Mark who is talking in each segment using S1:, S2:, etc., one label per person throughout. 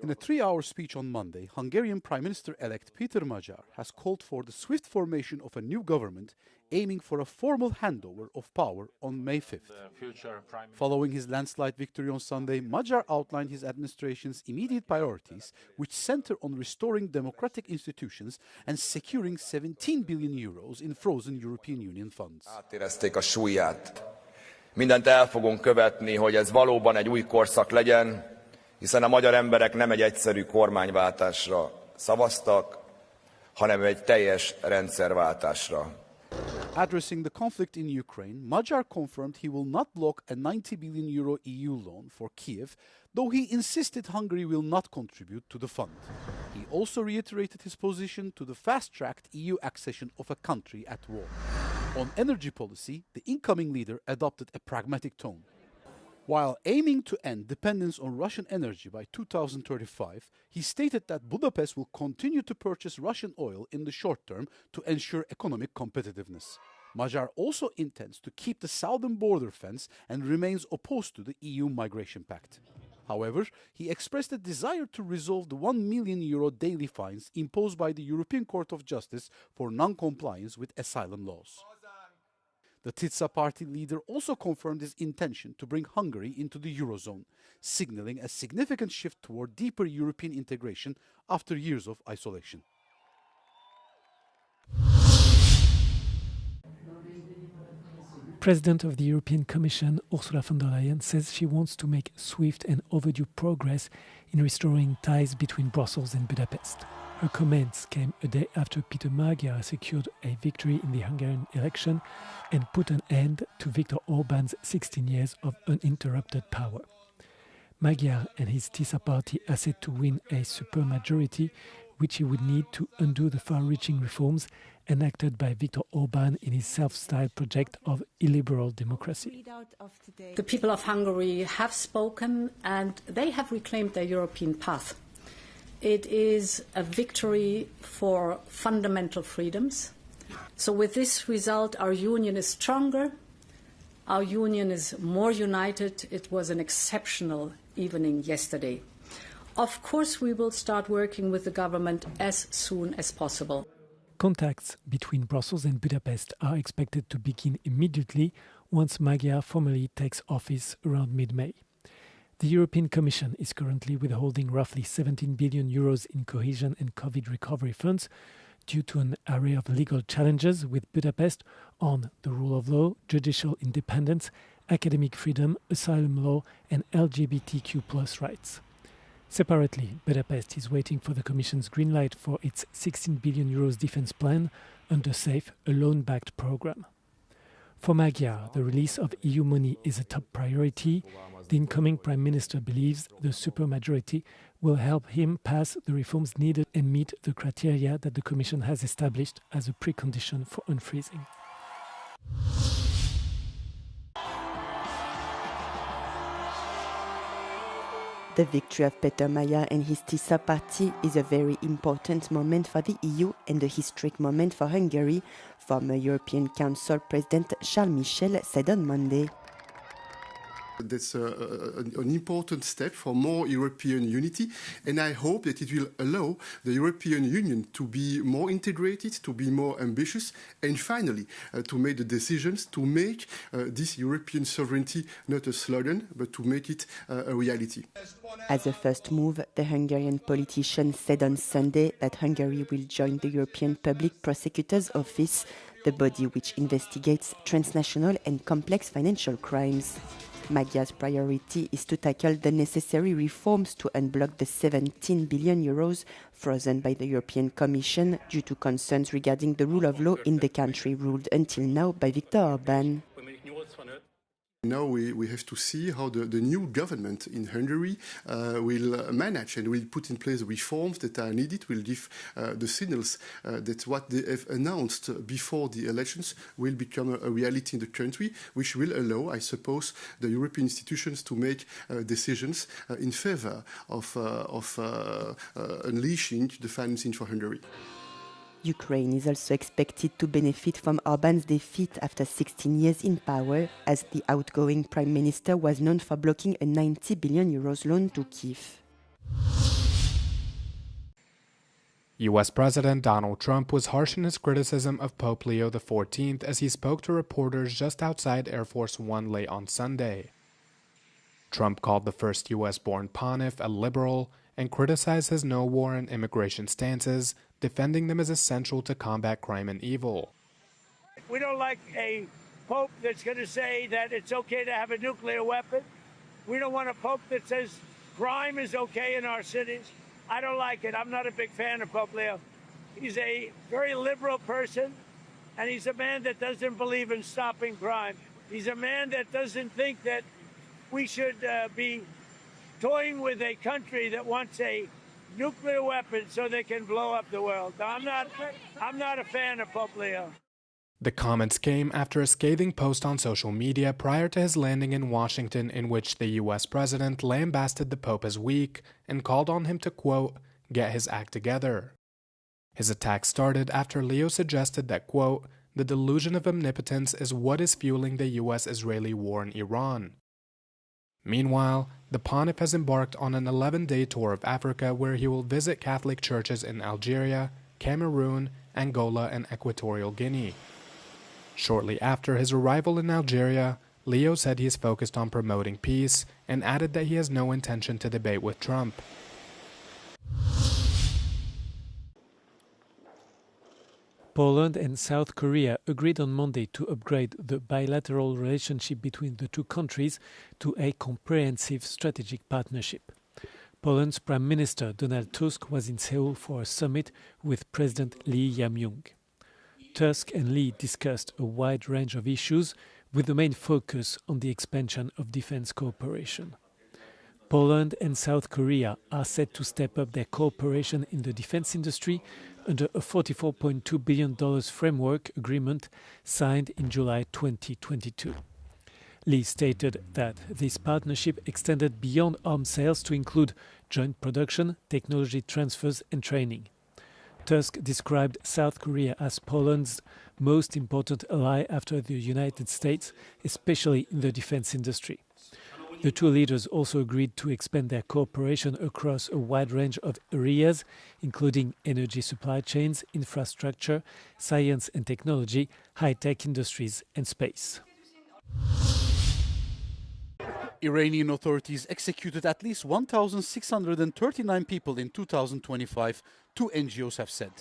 S1: In a 3-hour speech on Monday, Hungarian Prime Minister-elect Peter Magyar has called for the swift formation of a new government, aiming for a formal handover of power on May 5th. Following his landslide victory on Sunday, Magyar outlined his administration's immediate priorities, which center on restoring democratic institutions and securing 17 billion euros in frozen European Union funds.
S2: Átérezték a súlyát. Mindent el fogunk követni, hogy ez valóban egy új korszak legyen, hiszen a magyar emberek nem egy egyszerű kormányváltásra szavaztak, hanem egy teljes rendszerváltásra.
S1: Addressing the conflict in Ukraine, Magyar confirmed he will not block a 90 billion euro EU loan for Kiev, though he insisted Hungary will not contribute to the fund. He also reiterated his position to the fast-tracked EU accession of a country at war. On energy policy, the incoming leader adopted a pragmatic tone. While aiming to end dependence on Russian energy by 2035, he stated that Budapest will continue to purchase Russian oil in the short term to ensure economic competitiveness. Magyar also intends to keep the southern border fence and remains opposed to the EU migration pact. However, he expressed a desire to resolve the €1 million daily fines imposed by the European Court of Justice for non-compliance with asylum laws. The Tisza party leader also confirmed his intention to bring Hungary into the Eurozone, signaling a significant shift toward deeper European integration after years of isolation.
S3: President of the European Commission, Ursula von der Leyen, says she wants to make swift and overdue progress in restoring ties between Brussels and Budapest. Her comments came a day after Peter Magyar secured a victory in the Hungarian election and put an end to Viktor Orbán's 16 years of uninterrupted power. Magyar and his Tisza party are set to win a supermajority, which he would need to undo the far-reaching reforms enacted by Viktor Orbán in his self-styled project of illiberal democracy.
S4: The people of Hungary have spoken and they have reclaimed their European path. It is a victory for fundamental freedoms. So with this result, our union is stronger, our union is more united. It was an exceptional evening yesterday. Of course, we will start working with the government as soon as possible.
S3: Contacts between Brussels and Budapest are expected to begin immediately once Magyar formally takes office around mid-May. The European Commission is currently withholding roughly 17 billion euros in cohesion and COVID recovery funds due to an array of legal challenges with Budapest on the rule of law, judicial independence, academic freedom, asylum law, and LGBTQ+ rights. Separately, Budapest is waiting for the Commission's green light for its 16 billion euros defense plan under SAFE, a loan-backed program. For Magyar, the release of EU money is a top priority. The incoming Prime Minister believes the supermajority will help him pass the reforms needed and meet the criteria that the Commission has established as a precondition for unfreezing.
S5: The victory of Peter Magyar and his Tisza party is a very important moment for the EU and a historic moment for Hungary, former European Council President Charles Michel said on Monday.
S6: That's an important step for more European unity, and I hope that it will allow the European Union to be more integrated, to be more ambitious, and finally to make the decisions to make this European sovereignty not a slogan, but to make it a reality.
S5: As a first move, the Hungarian politician said on Sunday that Hungary will join the European Public Prosecutor's Office, the body which investigates transnational and complex financial crimes. Magyar's priority is to tackle the necessary reforms to unblock the 17 billion euros frozen by the European Commission due to concerns regarding the rule of law in the country ruled until now by Viktor Orbán.
S6: Now we have to see how the new government in Hungary will manage and will put in place reforms that are needed, will give the signals that what they have announced before the elections will become a reality in the country, which will allow, I suppose, the European institutions to make decisions in favor of unleashing the financing for Hungary.
S5: Ukraine is also expected to benefit from Orbán's defeat after 16 years in power, as the outgoing prime minister was known for blocking a 90 billion euros loan to Kyiv.
S7: U.S. President Donald Trump was harsh in his criticism of Pope Leo XIV as he spoke to reporters just outside Air Force One late on Sunday. Trump called the first U.S.-born pontiff a liberal and criticized his no-war and immigration stances, defending them as essential to combat crime and evil.
S8: We don't like a pope that's going to say that it's okay to have a nuclear weapon. We don't want a pope that says crime is okay in our cities. I don't like it. I'm not a big fan of Pope Leo. He's a very liberal person, and he's a man that doesn't believe in stopping crime. He's a man that doesn't think that we should be toying with a country that wants a nuclear weapon so they can blow up the world. I'm not a fan of Pope Leo.
S7: The comments came after a scathing post on social media prior to his landing in Washington in which the U.S. president lambasted the Pope as weak and called on him to, quote, get his act together. His attack started after Leo suggested that, quote, the delusion of omnipotence is what is fueling the U.S.-Israeli war in Iran. Meanwhile, the pontiff has embarked on an 11-day tour of Africa where he will visit Catholic churches in Algeria, Cameroon, Angola, and Equatorial Guinea. Shortly after his arrival in Algeria, Leo said he is focused on promoting peace and added that he has no intention to debate with Trump.
S3: Poland and South Korea agreed on Monday to upgrade the bilateral relationship between the two countries to a comprehensive strategic partnership. Poland's Prime Minister Donald Tusk was in Seoul for a summit with President Lee Jae-myung. Tusk and Lee discussed a wide range of issues, with the main focus on the expansion of defense cooperation. Poland and South Korea are set to step up their cooperation in the defense industry under a $44.2 billion framework agreement signed in July 2022. Lee stated that this partnership extended beyond arms sales to include joint production, technology transfers and training. Tusk described South Korea as Poland's most important ally after the United States, especially in the defense industry. The two leaders also agreed to expand their cooperation across a wide range of areas, including energy supply chains, infrastructure, science and technology, high-tech industries and space.
S1: Iranian authorities executed at least 1,639 people in 2025, two NGOs have said.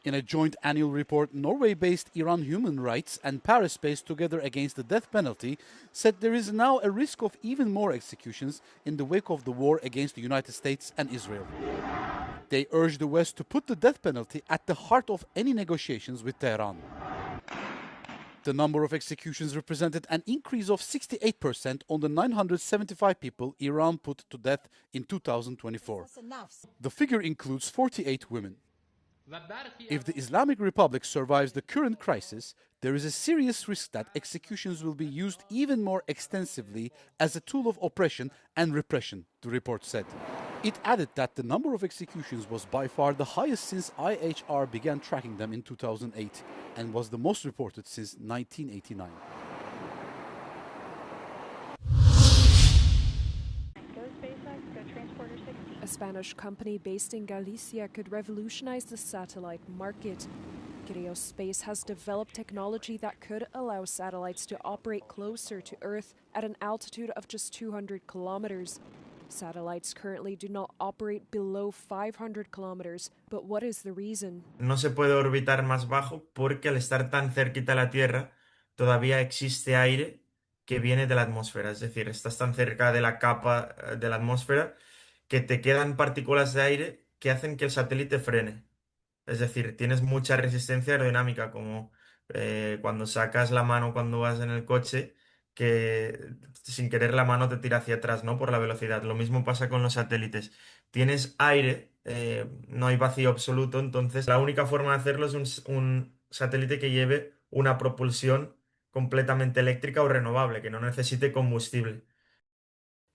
S1: In a joint annual report, Norway-based Iran Human Rights and Paris-based Together Against the Death Penalty said there is now a risk of even more executions in the wake of the war against the United States and Israel. They urged the West to put the death penalty at the heart of any negotiations with Tehran. The number of executions represented an increase of 68% on the 975 people Iran put to death in 2024. The figure includes 48 women. If the Islamic Republic survives the current crisis, there is a serious risk that executions will be used even more extensively as a tool of oppression and repression, the report said. It added that the number of executions was by far the highest since IHR began tracking them in 2008 and was the most reported since 1989.
S9: A Spanish company based in Galicia could revolutionize the satellite market. Grios Space has developed technology that could allow satellites to operate closer to Earth at an altitude of just 200 kilometers. Satellites currently do not operate below 500 kilometers, but what is the reason?
S10: No se puede orbitar más bajo porque al estar tan cerquita a la Tierra todavía existe aire que viene de la atmósfera, es decir, estás tan cerca de la capa de la atmósfera que te quedan partículas de aire que hacen que el satélite frene. Es decir, tienes mucha resistencia aerodinámica, como cuando sacas la mano cuando vas en el coche, que sin querer la mano te tira hacia atrás, ¿no? Por la velocidad. Lo mismo pasa con los satélites. Tienes aire, no hay vacío absoluto, entonces la única forma de hacerlo es un satélite que lleve una propulsión completamente eléctrica o renovable, que no necesite combustible.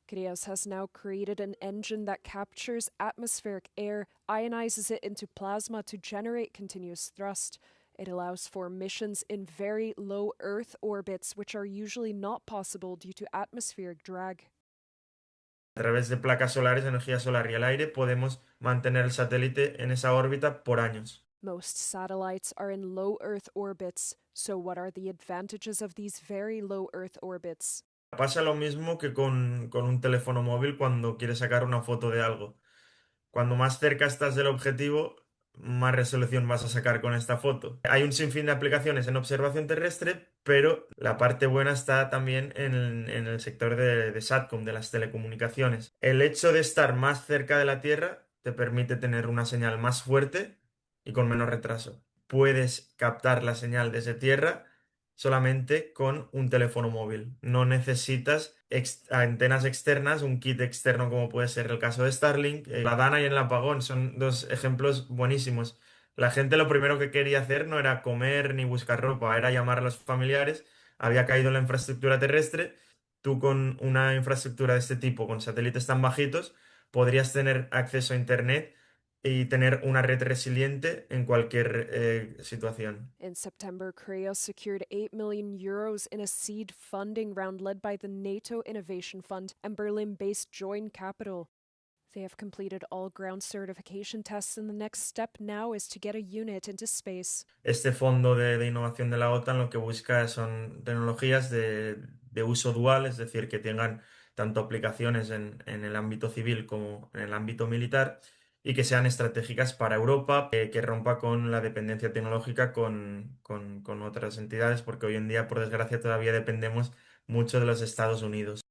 S9: Grios has now created an engine that captures atmospheric air, ionizes it into plasma to generate continuous thrust. It allows for missions in very low Earth orbits, which are usually not possible due to atmospheric drag.
S10: A través de placas solares, energía solar y el aire, podemos mantener el satélite en esa órbita por años.
S9: Most satellites are in low Earth orbits, so what are the advantages of these very low Earth orbits?
S10: Pasa lo mismo que con un teléfono móvil cuando quieres sacar una foto de algo. Cuando más cerca estás del objetivo, más resolución vas a sacar con esta foto. Hay un sinfín de aplicaciones en observación terrestre, pero la parte buena está también en el sector de SATCOM, de las telecomunicaciones. El hecho de estar más cerca de la Tierra te permite tener una señal más fuerte y con menos retraso. Puedes captar la señal desde Tierra solamente con un teléfono móvil. No necesitas antenas externas, un kit externo como puede ser el caso de Starlink. La Dana y el apagón son dos ejemplos buenísimos. La gente lo primero que quería hacer no era comer ni buscar ropa, era llamar a los familiares. Había caído la infraestructura terrestre. Tú con una infraestructura de este tipo, con satélites tan bajitos, podrías tener acceso a Internet y tener una red resiliente en cualquier situación.
S9: In September, Craos secured €8 million in a seed funding round led by the NATO Innovation Fund and Berlin-based Joint Capital. They have completed all ground certification tests, and the next step now is to get a unit into space.
S10: Este fondo de innovación de la OTAN lo que busca son tecnologías de uso dual, es decir, que tengan tanto aplicaciones en el ámbito civil como en el ámbito militar y que sean estratégicas para Europa, que rompa con la dependencia tecnológica con otras entidades, porque hoy en día, por desgracia, todavía dependemos mucho de los Estados Unidos.